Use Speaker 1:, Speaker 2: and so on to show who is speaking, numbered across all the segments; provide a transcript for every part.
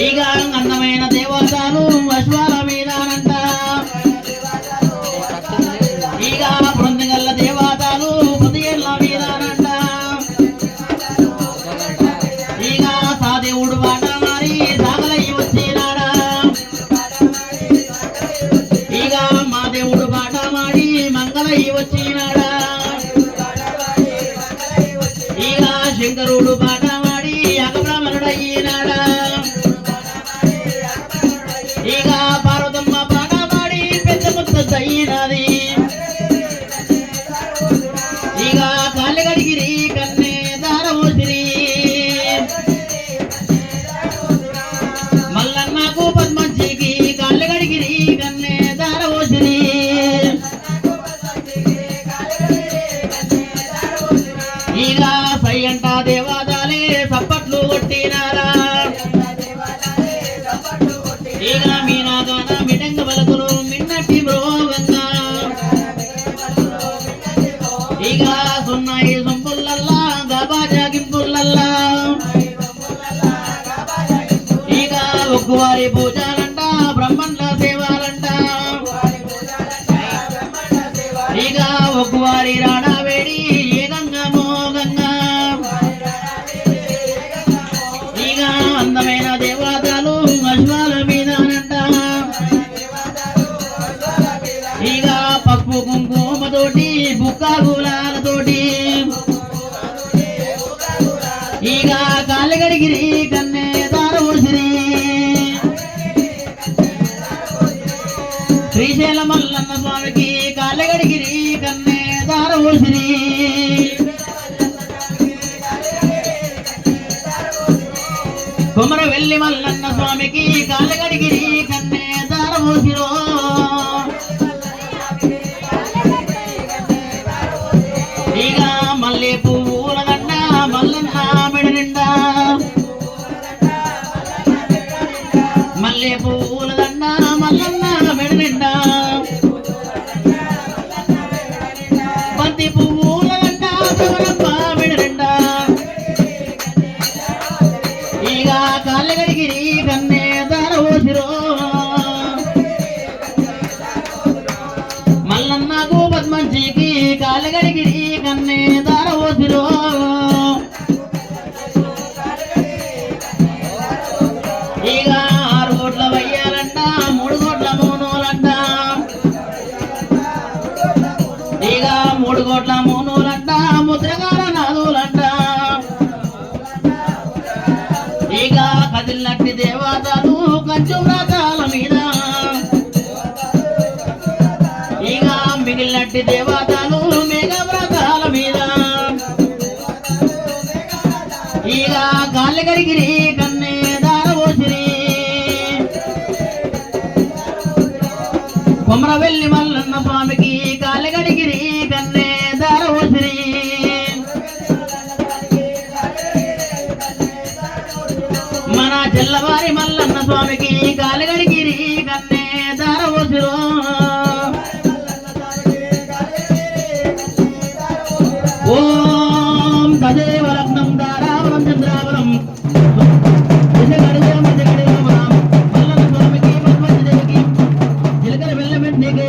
Speaker 1: ఇక అందమైన దేవతలు అశ్వాల మీదనంట ఇక బృందగల్ల దేవతలు పదియేళ్ళ మీదనంట ఇక సాదేవుడు బాట మారి సాగలయ్యి వచ్చినాడా ఇక మా దేవుడు బాట మాడి మంగళయ్యి వచ్చినాడా ఇక శంకరుడు బాట మాడి అగబ్రాహ్మణుడయ్యినాడా ఇక పార్వతమ్మ బాట మాడి పెద్ద ముద్దయినది ఇక కాళ్ళగడిగిరి కన్నే దారవోసిరి మల్లన్నకు పద్మంచికి కాళ్ళగడిగిరి కన్నే దారవోసిరి ఇక సై అంట దేవాదాలే సప్పట్లు కొట్టినారా ఇక మీనాగాన మిటంగ బలకులు మిన్నటి మృగంగా ఇక సున్నాయి సొంపుల్లల్లా గబా జాగింపుల్లల్లా ఇక ఒక్కువారి పూజలంట బ్రహ్మణ్ల సేవాలంట ఇక ఒక్కువారి రాడా వేడి ఏకంగా మోగంగా ఇక అందమైన దేవతలు అశ్వాల మీదనంట ఇక పప్పు కుంకుమతోటి బుక్క గులాలతోటి ఇక కాళ్ళగడిగిరి కన్నే దారవోసిరి శ్రీశైల మల్లన్న స్వామికి కాళ్ళగడిగిరి కన్నే దారవోసిరి కొమరవెల్లి మల్లన్న స్వామికి కాళ్ళగడిగిరి కన్నే దారవోసిరో ఇక మల్లె పువ్వుల దండ మల్లన్న మెడ నిండా మల్లె పువ్వుల దండ మల్లన్న మెడ నిండా బంతి పువ్వుల దండ తమరప్ప మెడ నిండా ఇక కాళ్ళగడిగిరి కన్నే దారవోసిరో మల్లన్నకు పద్మంచికి కాళ్ళగడిగిరి కన్నే దారవోసిరో ఇక 6 కోట్ల వయ్యాలంట 3 కోట్ల మోనోలంట ఇక 3 కోట్ల మోనోలంట ముద్రగాల నాదులంట ఇక కదిలినట్టి దేవతలు కంచు వ్రతాల మీద ఇక మిగిలినట్టి దేవతలు మేఘ వ్రతాల మీద ఇక కాళ్ళగడిగిరి కన్నే దారవోసిరి కొమరవెల్లి మల్లన్న స్వామికి కాళ్ళగడిగిరి కన్నే దారవోసిరి మన చెల్లవారి మల్లన్న స్వామికి కాళ్ళగడిగిరి కన్నే దారవోసిరో ఓం తదేవ లగ్నం దారావరం చంద్రావరం మల్లన్న స్వామికి పద్మదేవికి చిలకల వెళ్ళమెట్టికి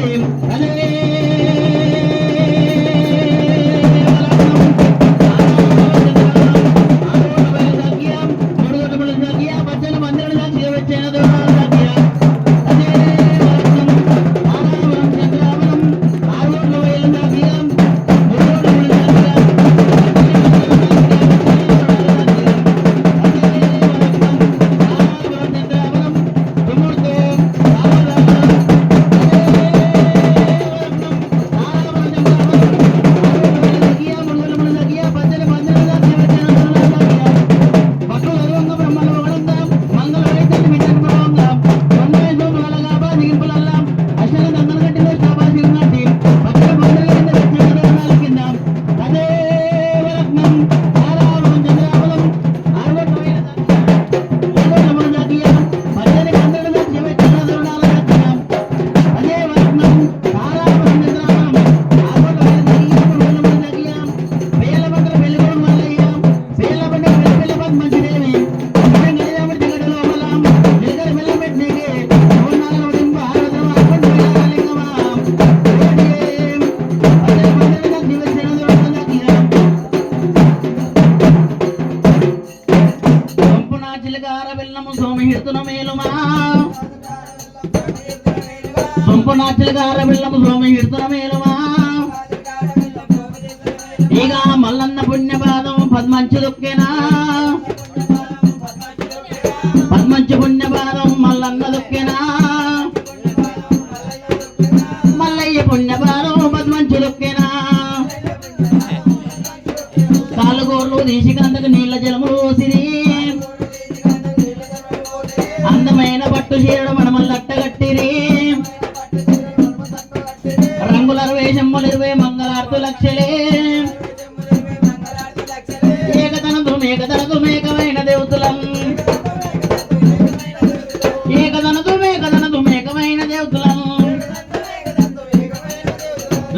Speaker 1: చిలకార బెల్లము సోమహిడుతున మేలుమా సొంపున చిలకార బెల్లము సోమహిడుతున మేలుమా ఇక మల్లన్న పుణ్యపాదం పద్మంచు దొక్కేనా పద్మంచు పుణ్యపాదం మల్లన్న దొక్కేనా మల్లయ్య పుణ్యపాదం పద్మంచు దొక్కేనా కాలుగోర్లు తీసి కందకు నీళ్ళ జలములు పోసిరి అందమైన పట్టు చీరడు మనమల్ని అట్టగట్టిరి రంగుల వేషమ్మలు 20 మంగళార్తు లక్షలే ఏకతనదు మేకమైన దేవతలం ఏకతనదు మేకమైన దేవతలం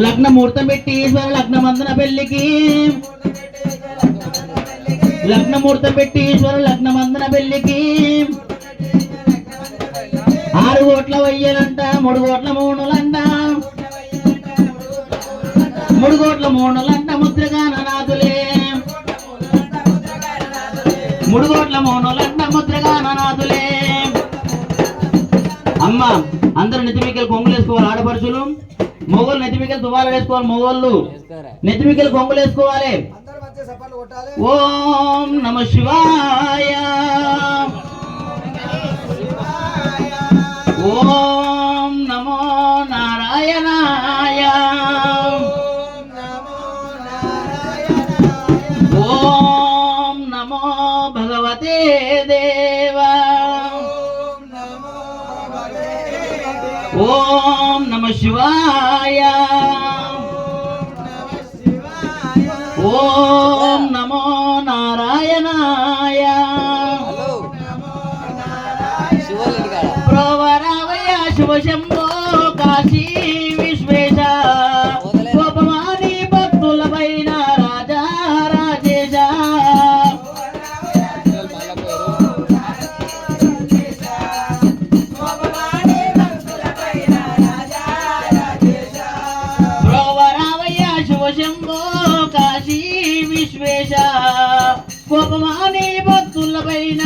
Speaker 1: లగ్న ముహూర్తం పెట్టి ఈశ్వర లగ్నమందున పెళ్లికి లగ్న ముహూర్తం పెట్టి ఈశ్వర లగ్నమందున పెళ్లికి 6 కోట్ల వయ్యలంట 3 కోట్ల మూణులంట 3 కోట్ల మూణులంట ముద్రగాననాథులే 3 కోట్ల మూణులంట ముద్రగాననాథులే అమ్మ అందరూ నెత్తిమికలు కొంగులు వేసుకోవాలి ఆడపడుచులు మొగోళ్ళు నెత్తిమికలు తువాలు వేసుకోవాలి మొగోళ్ళు నెత్తిమికలు కొంగులు వేసుకోవాలి ఓం నమ శివాయ ఓం నమో నారాయణాయ ఓం నమో భగవతే దేవా ఓం నమ శివాయ ఓం నమో నారాయణాయ ప్రోవరావయ్య శివశంభో కాశీ విశ్వేశ గోపమాని భక్తులపైన రాజా రాజేశ ప్రోవరావయ్య శివశంభో కాశీ విశ్వేశ గోపమాని భక్తులపైన